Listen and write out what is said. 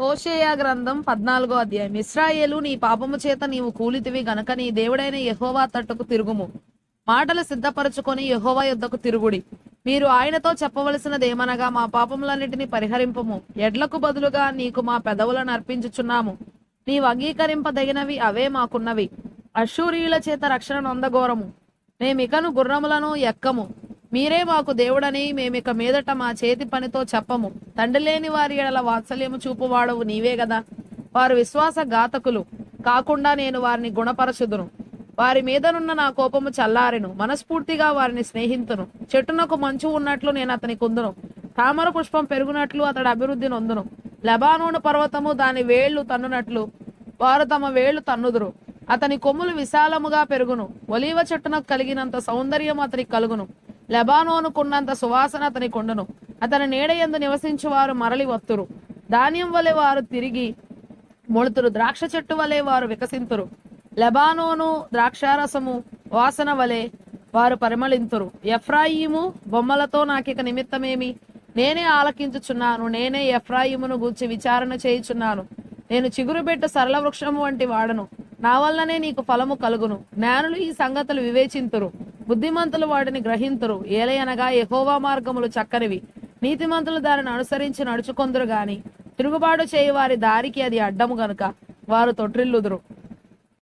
హోషేయ గ్రంథం 14వ అధ్యాయం. ఇశ్రాయేలు, నీ పాపము చేత నీవు కూలితివి గనక నీ దేవుడైన యెహోవా తట్టుకు తిరుగుము. మాటలు సిద్ధపరచుకొని యెహోవా యొద్దకు తిరుగుడి. మీరు ఆయనతో చెప్పవలసినదేమనగా, మా పాపములన్నిటిని పరిహరింపము. ఎడ్లకు బదులుగా నీకు మా పెదవులను అర్పించుచున్నాము. నీవు అంగీకరింపదగినవి అవే మాకున్నవి. అశ్షూరీయుల చేత రక్షణ నొందగోరము. మేమికను గుర్రములను ఎక్కము. మీరే మాకు దేవుడని మేమిక మీదట మా చేతి పనితో చెప్పము. తండ్రి లేని వారి ఎడల వాత్సల్యము చూపువాడవు నీవే గదా. వారు విశ్వాసఘాతకులు కాకుండా నేను వారిని గుణపరచుదును. వారి మీదనున్న నా కోపము చల్లారెను. మనస్ఫూర్తిగా వారిని స్నేహితును. చెట్టునకు మంచు ఉన్నట్లు నేను అతని కుందును. తామర పుష్పం పెరుగునట్లు అతడు అభివృద్ధి నొందును. లెబానోను పర్వతము దాని వేళ్లు తన్నునట్లు వారు తమ వేళ్లు తన్నుదురు. అతని కొమ్ములు విశాలముగా పెరుగును. ఒలీవ చెట్టునకు కలిగినంత సౌందర్యం అతనికి కలుగును. లెబానోనుకున్నంత సువాసన అతని కొండును. అతని నీడయందు నివసించు వారు మరలి వత్తురు. ధాన్యం వలె వారు తిరిగి మొళుతురు. ద్రాక్ష చెట్టు వలె వారు వికసింతురు. లెబానోను ద్రాక్షారసము వాసన వలె వారు పరిమళింతురు. ఎఫ్రాయిము బొమ్మలతో నాకిక నిమిత్తమేమి? నేనే ఆలకించుచున్నాను. నేనే ఎఫ్రాయిమును గూర్చి విచారణ చేయుచున్నాను. నేను చిగురుబెట్టు సరళ వృక్షము వంటి వాడను. నా వల్లనే నీకు ఫలము కలుగును. జ్ఞానులు ఈ సంగతులు వివేచింతురు. బుద్ధిమంతులు వాటిని గ్రహింతురు. ఏలయనగా యెహోవా మార్గములు చక్కనివి. నీతిమంతులు దానిని అనుసరించి నడుచుకొందురు గాని తిరుగుబాటు చేయి వారి దారికి అది అడ్డము గనుక వారు తొట్రిల్లుదురు.